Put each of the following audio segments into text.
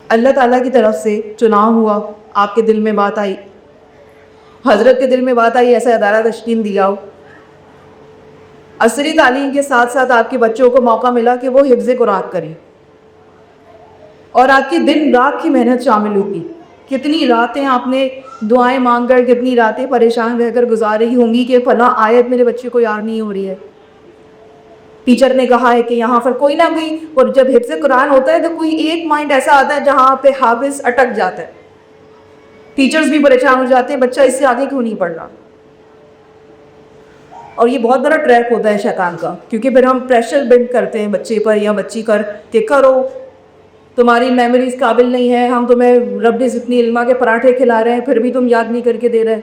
اللہ تعالیٰ کی طرف سے چناؤ ہوا، آپ کے دل میں بات آئی، حضرت کے دل میں بات آئی، ایسا ادارہ تشکیل دیا ہو، عصری تعلیم کے ساتھ ساتھ آپ کے بچوں کو موقع ملا کہ وہ حفظ قرآن کریں، اور آپ کی دن رات کی محنت شامل ہوگی. کتنی راتیں آپ نے دعائیں مانگ کر، کتنی راتیں پریشان رہ کر گزاری ہوں گی کہ فلاں آیت میرے بچے کو یاد نہیں ہو رہی ہے، ٹیچر نے کہا ہے کہ یہاں پر کوئی نہ کوئی، اور جب حفظ قرآن ہوتا ہے تو کوئی ایک مائنڈ ایسا آتا ہے جہاں پہ حافظ اٹک جاتا ہے، ٹیچرز بھی پریشان ہو جاتے ہیں بچہ اس سے آگے کیوں نہیں پڑھ رہا. اور یہ بہت بڑا ٹریپ ہوتا ہے شیطان کا، کیونکہ پھر ہم پریشر بلڈ کرتے ہیں بچے پر یا بچی پر کہ کرو، تمہاری میموریز قابل نہیں ہے، ہم تمہیں رب اتنی علما کے پراٹھے کھلا رہے ہیں پھر بھی تم یاد نہیں کر کے دے رہے.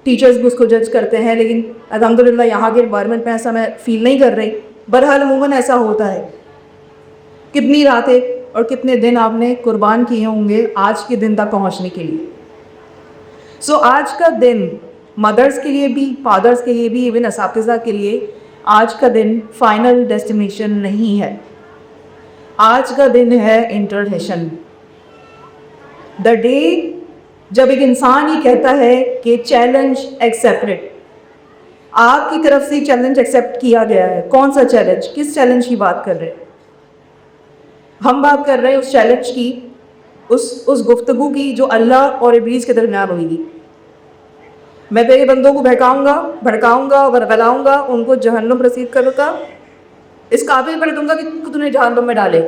ٹیچرز بھی اس کو جج کرتے ہیں، لیکن الحمدللہ یہاں کے انوائرمنٹ میں ایسا میں فیل نہیں کر رہی. بہرحال عموماً ایسا ہوتا ہے. کتنی راتیں اور کتنے دن آپ نے قربان کیے ہوں گے آج کے دن تک پہنچنے کے لیے. سو آج کا دن مدرس کے لیے بھی، فادرس کے لیے بھی، ایون اساتذہ کے لیے آج کا دن فائنل ڈیسٹینیشن نہیں ہے. آج کا دن ہے انٹرنیشن، دا ڈے جب ایک انسان یہ کہتا ہے کہ چیلنج ایکسیپٹڈ. آپ کی طرف سے چیلنج ایکسیپٹ کیا گیا ہے. کون سا چیلنج؟ کس چیلنج کی بات کر رہے ہیں ہم؟ بات کر رہے ہیں اس چیلنج کی، اس گفتگو کی جو اللہ اور ابلیس کے درمیان ہوئی گی. میں تیرے بندوں کو بھڑکاؤں گا، ورغلاؤں گا، ان کو جہنم رسید کروں گا، اس قابل کر دوں گا کہ تمہیں جہنم میں ڈالے.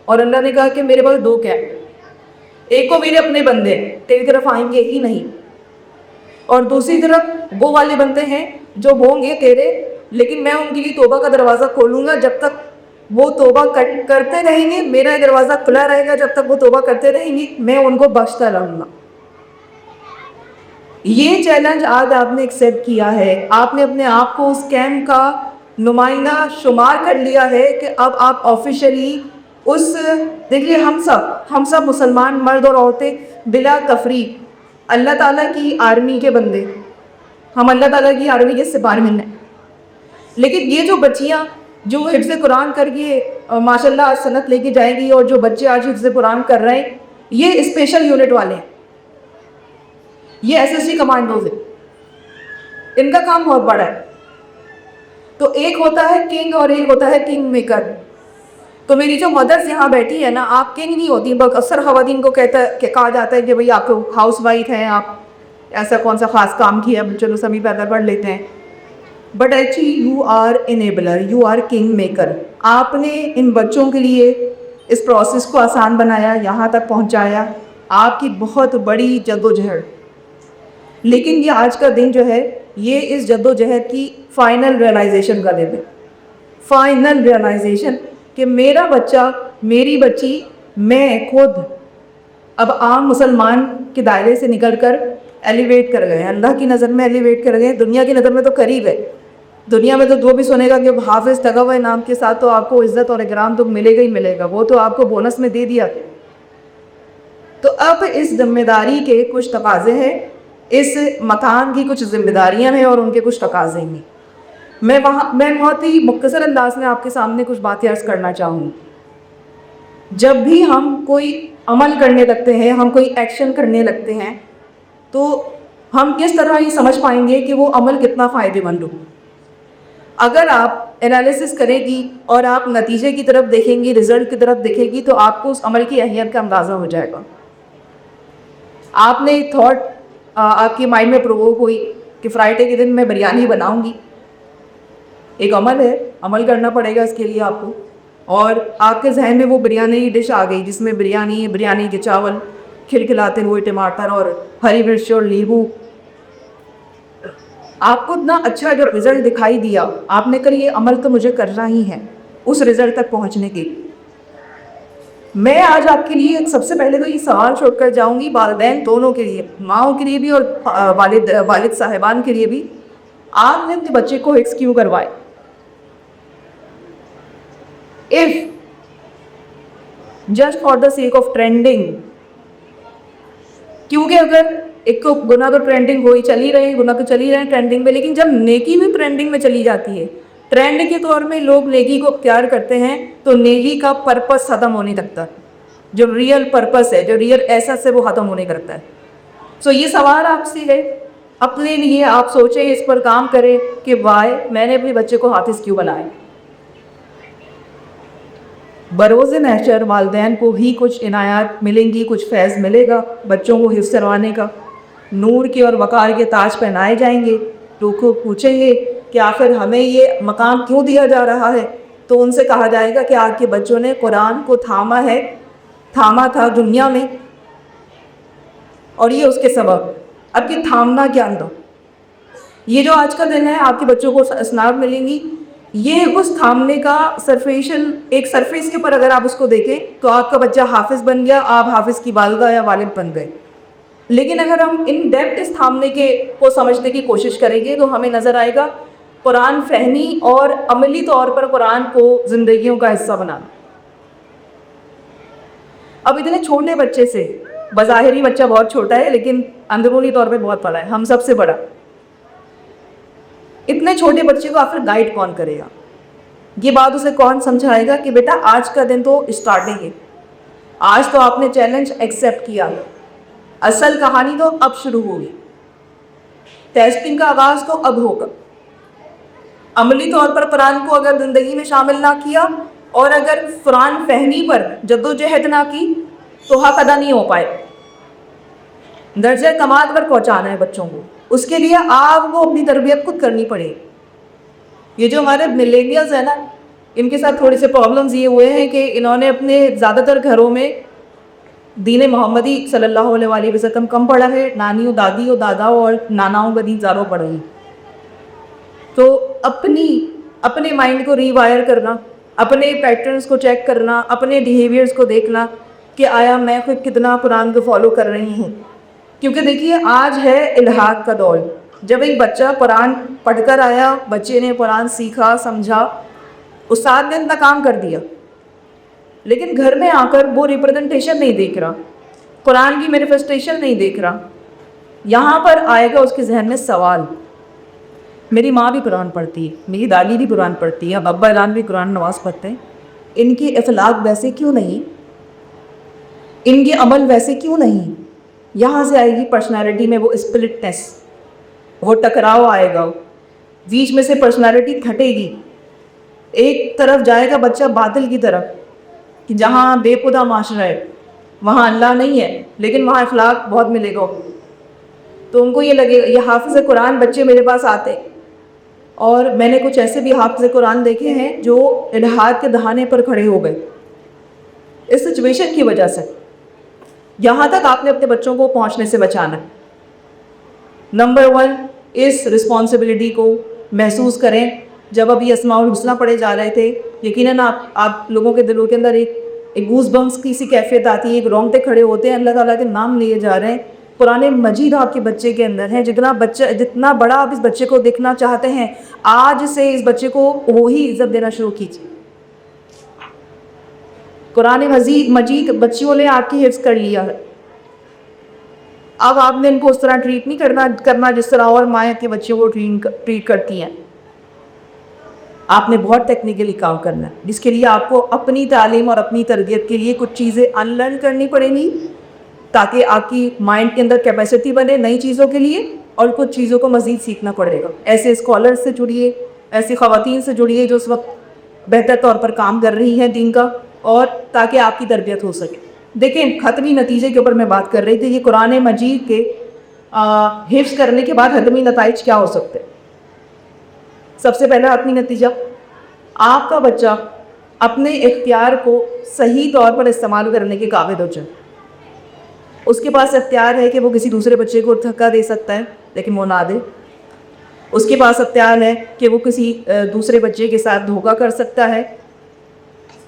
اور اللہ نے کہا کہ میرے پاس دو کیا، ایک کو میرے اپنے بندے تیری طرف آئیں گے ہی نہیں، اور دوسری طرف وہ والے بندے ہیں جو ہوں گے تیرے، لیکن میں ان کے لیے توبہ کا دروازہ کھولوں گا. جب تک وہ توبہ کرتے رہیں گے میرا دروازہ کھلا رہے گا، جب تک وہ توبہ کرتے رہیں گے میں ان کو بخشتا رہوں گا. یہ چیلنج آج آپ نے ایکسیپٹ کیا ہے. آپ نے اپنے آپ کو اس کیمپ کا نمائندہ شمار کر لیا ہے کہ اب آپ آفیشلی اس، دیکھیے ہم سب مسلمان مرد اور عورتیں بلا تفریق اللہ تعالیٰ کی آرمی کے بندے، ہم اللہ تعالیٰ کی آرمی کے سپاہی ہیں. لیکن یہ جو بچیاں جو حفظ قرآن کر کے ماشاء اللہ آج صنعت لے کے جائے گی، اور جو بچے آج حفظ قرآن کر رہے ہیں یہ اسپیشل یونٹ والے ہیں، یہ ایس ایس سی کمانڈوز ہیں، ان کا کام بہت بڑا ہے. تو ایک ہوتا ہے کنگ اور ایک ہوتا ہے کنگ میکر. تو میری جو مدرس یہاں بیٹھی ہے نا، آپ کنگ نہیں ہوتی. اکثر خواتین کو کہا جاتا ہے کہ بھئی آپ ہاؤس وائف ہیں، آپ ایسا کون سا خاص کام کیا، چلو سبھی پیدا پڑھ لیتے ہیں. But actually you are enabler, you are king maker. آپ نے ان بچوں کے لیے اس پروسیس کو آسان بنایا، یہاں تک پہنچایا، آپ کی بہت بڑی جدوجہد. لیکن یہ آج کا دن جو ہے یہ اس جدوجہد کی فائنل ریئلائزیشن کا دن ہے. فائنل ریئلائزیشن کہ میرا بچہ، میری بچی، میں خود اب عام مسلمان کے دائرے سے نکل کر ایلیویٹ کر گئے، اللہ کی نظر میں ایلیویٹ کر گئے. دنیا کی نظر میں تو قریب ہے. دنیا میں تو وہ بھی سنے گا کہ حافظ تغوی نام کے ساتھ تو آپ کو عزت اور اکرام تو ملے گا ہی ملے گا، وہ تو آپ کو بونس میں دے دیا. تو اب اس ذمہ داری کے کچھ تقاضے ہیں، اس مکان کی کچھ ذمہ داریاں ہیں اور ان کے کچھ تقاضے ہیں. میں بہت ہی مختصر انداز میں آپ کے سامنے کچھ باتیں عرض کرنا چاہوں گی. جب بھی ہم کوئی عمل کرنے لگتے ہیں، ہم کوئی ایکشن کرنے لگتے ہیں، تو ہم کس طرح یہ سمجھ پائیں گے کہ وہ عمل کتنا فائدے مند ہو. اگر آپ انالیسس کریں گی اور آپ نتیجے کی طرف دیکھیں گی، رزلٹ کی طرف دیکھیں گی، تو آپ کو اس عمل کی اہمیت کا اندازہ ہو جائے گا. آپ نے تھاٹ آپ کی مائنڈ میں پرووک ہوئی کہ فرائیڈے کے دن میں بریانی بناؤں گی. ایک عمل ہے، عمل کرنا پڑے گا اس کے لیے آپ کو. اور آپ کے ذہن میں وہ بریانی ڈش آ گئی جس میں بریانی کے چاول، کھلکھلاتے ہوئے ٹماٹر اور ہری مرچ اور لیموں. آپ کو اتنا اچھا جو رزلٹ دکھائی دیا، آپ نے کہا یہ عمل تو مجھے کرنا ہی ہے اس رزلٹ تک پہنچنے کے. میں آج آپ کے لیے سب سے پہلے تو یہ سوال چھوڑ کر جاؤں گی والدین دونوں کے لیے، ماؤں کے لیے بھی اور والد صاحبان کے لیے بھی. آپ نے اپنے بچے کو حفظ کیوں کروائے؟ if just for the sake of trending. کیونکہ اگر ایک تو گناہ تو ٹرینڈنگ ہوئی چلی رہے، گناہ تو چلی رہے ٹرینڈنگ میں، لیکن جب نیکی بھی ٹرینڈنگ میں چلی جاتی ہے، ٹرینڈ کے طور میں لوگ نیکی کو اختیار کرتے ہیں، تو نیکی کا پرپس ختم ہونے لگتا ہے. جو ریئل پرپس ہے, جو ریئل ایسنس ہے, وہ ختم ہونے کرتا ہے. سو یہ سوال آپ سے ہے, اپنے لیے آپ سوچیں, اس پر کام کریں کہ وائی میں نے اپنے بچے کو حافظ کیوں بنایا. بروز محشر والدین کو ہی کچھ عنایات ملیں گی, کچھ فیض ملے گا بچوں کو حفظ کروانے کا, نور کے اور وقار کے تاج پہنائے جائیں گے. لوگ کو پوچھیں گے کہ آخر ہمیں یہ مقام کیوں دیا جا رہا ہے, تو ان سے کہا جائے گا کہ آپ کے بچوں نے قرآن کو تھاما تھا دنیا میں, اور یہ اس کے سبب. اب یہ تھامنا کیا تھا, یہ جو آج کا دن ہے آپ کے بچوں کو اسناد ملیں گی, یہ اس تھامنے کا ایک سرفیس کے اوپر اگر آپ اس کو دیکھیں تو آپ کا بچہ حافظ بن گیا, آپ حافظ کی والدہ یا والد بن گئے. لیکن اگر ہم ان ڈیپتھ اس تھامنے کو سمجھنے کی کوشش کریں گے تو ہمیں نظر آئے گا قرآن فہمی اور عملی طور پر قرآن کو زندگیوں کا حصہ بنانا. اب اتنے چھوٹے بچے سے, بظاہر ہی بچہ بہت چھوٹا ہے لیکن اندرونی طور پہ بہت بڑا ہے, ہم سب سے بڑا, اتنے چھوٹے بچے کو آخر گائیڈ کون کرے گا, یہ بات اسے کون سمجھائے گا کہ بیٹا آج کا دن تو اسٹارٹنگ ہے, آج تو آپ نے چیلنج ایکسیپٹ کیا, اصل کہانی تو اب شروع ہوگی, ٹیسٹنگ کا آغاز تو اب ہوگا. عملی طور پر قرآن کو اگر زندگی میں شامل نہ کیا اور اگر قرآن فہمی پر جدوجہد نہ کی تو حق ادا نہیں ہو پائے. درجہ کمال پر پہنچانا ہے بچوں کو, اس کے لیے آپ کو اپنی تربیت خود کرنی پڑے گی. یہ جو ہمارے ملینیلز ہیں نا, ان کے ساتھ تھوڑے سے پرابلمز یہ ہوئے ہیں کہ انہوں نے اپنے زیادہ تر گھروں میں دین محمدی صلی اللہ علیہ وآلہ وسلم کم پڑھا ہے, نانیوں دادیوں داداؤں اور ناناؤں کا دین زیادہ پڑھا ہے. تو اپنے مائنڈ کو ری وائر کرنا, اپنے پیٹرنز کو چیک کرنا, اپنے بیہیویئرز کو دیکھنا کہ آیا میں خود کتنا قرآن کو فالو کر رہی ہوں. کیونکہ دیکھیے آج ہے الحاق کا دور. جب ایک بچہ قرآن پڑھ کر آیا, بچے نے قرآن سیکھا سمجھا, استاد نے اتنا کام کر دیا, لیکن گھر میں آ کر وہ ریپرزنٹیشن نہیں دیکھ رہا, قرآن کی مینیفیسٹیشن نہیں دیکھ رہا. یہاں پر آئے گا اس کے ذہن میں سوال, میری ماں بھی قرآن پڑھتی ہے, میری دادی بھی قرآن پڑھتی ہے, ابا جان بھی قرآن نماز پڑھتے ہیں, ان کے اخلاق ویسے کیوں نہیں, ان کے عمل ویسے کیوں نہیں. یہاں سے آئے گی پرسنالٹی میں وہ اسپلٹنس, وہ ٹکراؤ آئے گا, بیچ میں سے پرسنالٹی پھٹے گی. ایک طرف جائے گا بچہ باطل کی طرف کہ جہاں بے خدا معاشرہ ہے, وہاں اللہ نہیں ہے لیکن وہاں اخلاق بہت ملے گا. تو ان کو یہ لگے گا, یہ حافظ قرآن بچے میرے پاس آتے, اور میں نے کچھ ایسے بھی حافظ قرآن دیکھے ہیں جو الحاد کے دہانے پر کھڑے ہو گئے اس سچویشن کی وجہ سے. یہاں تک آپ نے اپنے بچوں کو پہنچنے سے بچانا ہے. نمبر 1, اس رسپانسبلٹی کو محسوس کریں. جب اب یہ اسماء الحسنہ پڑھے جا رہے تھے, یقیناً آپ لوگوں کے دلوں کے اندر ایک گوز بمس کی سی کیفیت آتی ہے, ایک رونگٹے کھڑے ہوتے ہیں, اللہ تعالیٰ کے نام لیے جا رہے ہیں. قرآن مجید آپ کے بچے کے اندر ہے, جتنا بڑا آپ اس بچے کو دیکھنا چاہتے ہیں, آج سے اس بچے کو وہی عزت دینا شروع کیجیے. قرآن مجید بچیوں نے آپ کی حفظ کر لیا ہے, اب آپ نے ان کو اس طرح ٹریٹ نہیں کرنا جس طرح اور مائیں کے بچوں کو ٹریٹ کرتی ہیں. آپ نے بہت ٹیکنیکلی کام کرنا ہے, جس کے لیے آپ کو اپنی تعلیم اور اپنی تربیت کے لیے کچھ چیزیں انلرن کرنی پڑیں گی, تاکہ آپ کی مائنڈ کے اندر کیپیسٹی بنے نئی چیزوں کے لیے, اور کچھ چیزوں کو مزید سیکھنا پڑے گا. ایسے اسکالر سے جڑیے, ایسی خواتین سے جڑیے جو اس وقت بہتر طور پر کام کر رہی ہیں دین کا, اور تاکہ آپ کی تربیت ہو سکے. دیکھیں حتمی نتیجے کے اوپر میں بات کر رہی تھی کہ قرآن مجید کے حفظ کرنے کے بعد حتمی نتائج کیا ہو سکتے. سب سے پہلا حتمی نتیجہ, آپ کا بچہ اپنے اختیار کو صحیح طور پر استعمال کرنے کے قابل ہو جائے. اس کے پاس اختیار ہے کہ وہ کسی دوسرے بچے کو دھکا دے سکتا ہے لیکن وہ نہ دے. اس کے پاس اختیار ہے کہ وہ کسی دوسرے بچے کے ساتھ دھوکا کر سکتا ہے.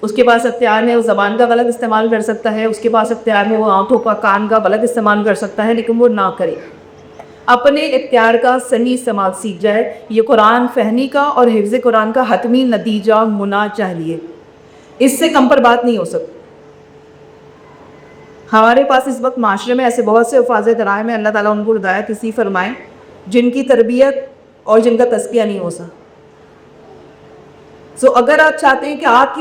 اس کے پاس اختیار ہے وہ زبان کا غلط استعمال کر سکتا ہے. اس کے پاس اختیار ہے وہ آنکھوں کا کان کا غلط استعمال کر سکتا ہے, لیکن وہ نہ کرے. اپنے اختیار کا صحیح استعمال سیکھ جائے. یہ قرآن فہمی کا اور حفظ قرآن کا حتمی نتیجہ ہونا چاہیے, اس سے کم پر بات نہیں ہو سکتی. ہمارے پاس اس وقت معاشرے میں ایسے بہت سے حفاظ کرائم ہیں, اللہ تعالیٰ ان کو ہدایت نصیب فرمائیں, جن کی تربیت اور جن کا تزکیہ نہیں ہو سکتا. سو اگر آپ چاہتے ہیں کہ آپ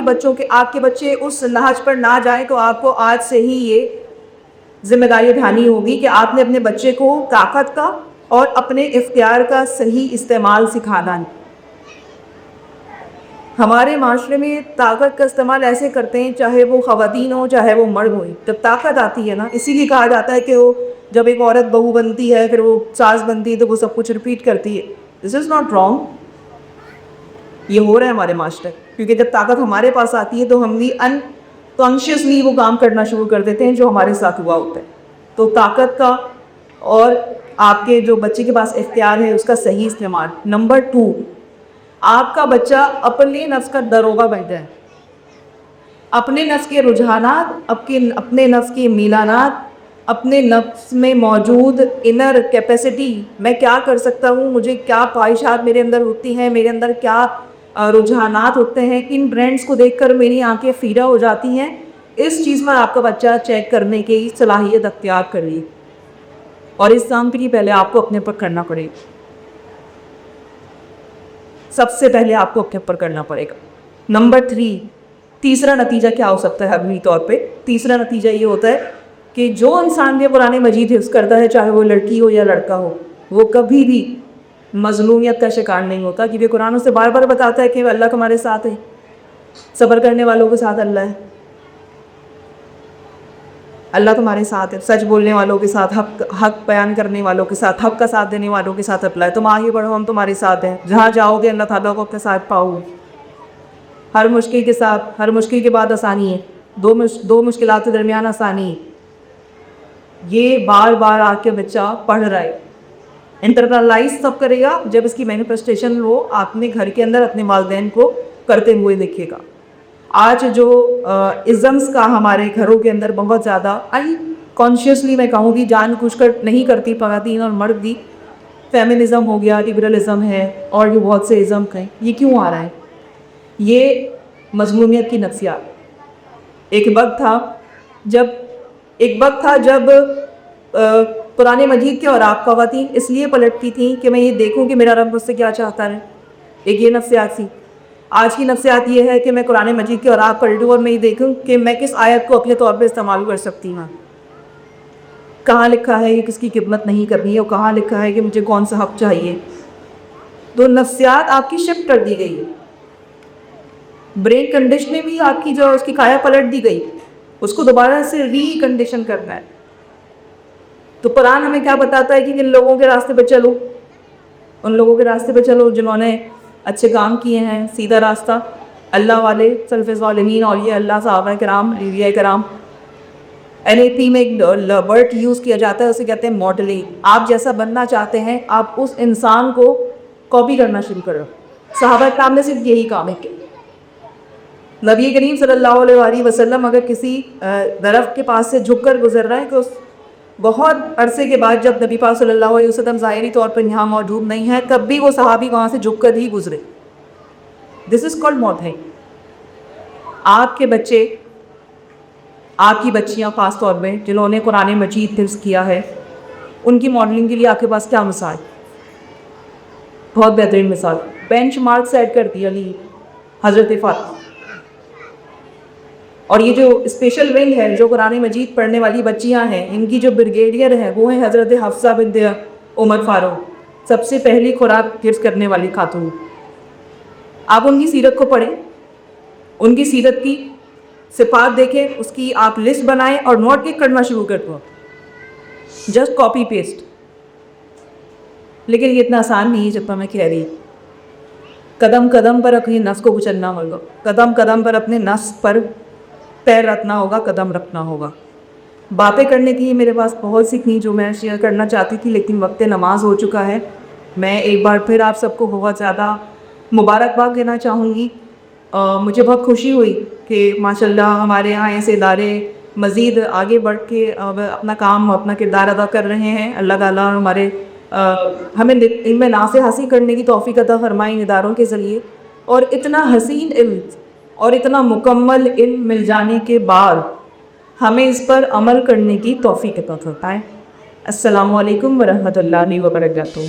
کے بچے اس نہج پر نہ جائیں تو آپ کو آج سے ہی یہ ذمہ داری اٹھانی ہوگی کہ آپ نے اپنے بچے کو طاقت کا اور اپنے اختیار کا صحیح استعمال سکھانا ہے. ہمارے معاشرے میں طاقت کا استعمال ایسے کرتے ہیں، چاہے وہ خواتین ہوں چاہے وہ مرد ہوئیں. جب طاقت آتی ہے نا، اسی لیے کہا جاتا ہے کہ وہ جب ایک عورت بہو بنتی ہے پھر وہ ساس بنتی ہے تو وہ سب کچھ ریپیٹ کرتی ہے. دس از ناٹ رانگ. یہ ہو رہا ہے ہمارے معاشرے، کیونکہ جب طاقت ہمارے پاس آتی ہے تو ہم بھی انکانشیسلی وہ کام کرنا شروع کر دیتے ہیں جو ہمارے ساتھ ہوا ہوتا ہے. تو طاقت کا اور آپ کے جو بچے کے پاس اختیار ہے اس کا صحیح استعمال. نمبر 2، آپ کا بچہ اپنے نفس کا داروغہ بن جائے. اپنے نفس کے رجحانات، اپنے نفس کے میلانات، اپنے نفس میں موجود انر کیپیسٹی، میں کیا کر سکتا ہوں، مجھے کیا خواہشات میرے اندر ہوتی ہیں، میرے اندر کیا رجحانات ہوتے ہیں، ان برینڈس کو دیکھ کر میری آنکھیں فیرا ہو جاتی ہیں. اس چیز میں آپ کا بچہ چیک کرنے کی صلاحیت اختیار کریے، اور اس کام کے لیے پہلے آپ کو اپنے پر کرنا پڑے گا. سب سے پہلے آپ کو اپنے اوپر کرنا پڑے گا. نمبر 3، تیسرا نتیجہ کیا ہو سکتا ہے عملی طور پہ؟ تیسرا نتیجہ یہ ہوتا ہے کہ جو انسان یہ قرآن مجید حفظ کرتا ہے، چاہے وہ لڑکی ہو یا لڑکا ہو، وہ کبھی بھی مظلومیت کا شکار نہیں ہوتا، کیونکہ قرآن اسے بار بار بتاتا ہے کہ اللہ تمہارے ساتھ ہے، صبر کرنے والوں کے ساتھ اللہ ہے، اللہ تمہارے ساتھ ہے، سچ بولنے والوں کے ساتھ، حق بیان کرنے والوں کے ساتھ، حق کا ساتھ دینے والوں کے ساتھ اللہ ہے. تم آگے بڑھو، ہم تمہارے ساتھ ہیں، جہاں جاؤ گے اللہ تعالیٰ کو اپنے ساتھ پاؤ. ہر مشکل کے ساتھ، ہر مشکل کے بعد آسانی ہے، دو مشکلات کے درمیان آسانی ہے. یہ بار بار آ کے بچہ پڑھ رہا ہے. انٹرنلائز تب کرے گا جب اس کی مینیفیسٹیشن وہ اپنے گھر کے اندر اپنے والدین کو کرتے ہوئے دیکھے گا. آج جو ازمس کا ہمارے گھروں کے اندر بہت زیادہ کانشیسلی میں کہوں گی جان بوجھ کر نہیں کرتی خواتین اور مرد بھی، فیمنزم ہو گیا، لبرلزم ہے، اور یہ بہت سے ازم ہیں. یہ کیوں آ رہا ہے؟ یہ مظلومیت کی نفسیات. ایک وقت تھا جب قرآن مجید کے اور آپ خواتین اس لیے پلٹتی تھیں کہ میں یہ دیکھوں کہ میرا رب مجھ سے کیا چاہتا ہے. ایک یہ نفسیات تھی. آج کی نفسیات یہ ہے کہ میں قرآن مجید کے اور آپ پلٹوں اور میں یہ دیکھوں کہ میں کس آیت کو اپنے طور پہ استعمال کر سکتی ہوں. کہاں لکھا ہے یہ کس کی خدمت نہیں کرنی ہے، اور کہاں لکھا ہے کہ مجھے کون سا حق چاہیے. تو نفسیات آپ کی شفٹ کر دی گئی. برین کنڈیشننگ بھی آپ کی جو اس کی کایا پلٹ دی گئی، اس کو دوبارہ سے ری کنڈیشن کرنا ہے. تو قرآن ہمیں کیا بتاتا ہے کہ ان لوگوں کے راستے پہ چلو، ان لوگوں کے راستے پہ چلو جنہوں نے اچھے کام کیے ہیں، سیدھا راستہ، اللہ والے، سلف ظالمین، اولیاء اللہ، صحابہ کرام، اولیاء کرام. NLP میں ایک ورڈ یوز کیا جاتا ہے، اسے کہتے ہیں ماڈلنگ. آپ جیسا بننا چاہتے ہیں آپ اس انسان کو کاپی کرنا شروع کرو. صحابہ کرام نے صرف یہی کام ہے کہ نبی کریم صلی اللہ علیہ وآلہ وسلم اگر کسی درخت کے پاس سے جھک کر گزر رہا ہے کہ بہت عرصے کے بعد جب نبی پاک صلی اللہ علیہ وسلم ظاہری طور پر یہاں موجود نہیں ہے، تب بھی وہ صحابی وہاں سے جھک کر ہی گزرے. دس از کالڈ ماڈلنگ. آپ کے بچے، آپ کی بچیاں خاص طور میں جنہوں نے قرآن مجید حفظ کیا ہے، ان کی ماڈلنگ کے لیے آپ کے پاس کیا مثال؟ بہت بہترین مثال، بینچ مارک سیٹ کر دیا علی حضرت فاطمہ. اور یہ جو اسپیشل ونگ ہے جو قرآن مجید پڑھنے والی بچیاں ہیں، ان کی جو بریگیڈیئر ہیں وہ ہیں حضرت حفصہ بنت عمر فاروق، سب سے پہلی خوراک حفظ کرنے والی خاتون. آپ ان کی سیرت کو پڑھیں، ان کی سیرت کی صفات دیکھیں، اس کی آپ لسٹ بنائیں اور نوٹ کرنا شروع کر دو. Just copy paste. لیکن یہ اتنا آسان نہیں ہے جتنا میں کہہ رہی ہوں. قدم قدم پر اپنی نفس کو کچلنا ہوگا، قدم قدم پر اپنے نفس پر پیر رکھنا ہوگا، قدم رکھنا ہوگا. باتیں کرنے کی میرے پاس بہت سی تھیں جو میں شیئر کرنا چاہتی تھی، لیکن وقت نماز ہو چکا ہے. میں ایک بار پھر آپ سب کو بہت زیادہ مبارکباد دینا چاہوں گی. مجھے بہت خوشی ہوئی کہ ماشاءاللہ ہمارے یہاں ایسے ادارے مزید آگے بڑھ کے اپنا کام، اپنا کردار ادا کر رہے ہیں. اللہ تعالیٰ ہمیں علم نافع حاصل کرنے کی توفیق عطا فرمائے ان اداروں کے ذریعے، اور اتنا حسین علم اور اتنا مکمل علم مل جانے کے بعد ہمیں اس پر عمل کرنے کی توفیق عطا فرمائے. السلام علیکم ورحمۃ اللہ وبرکاتہ.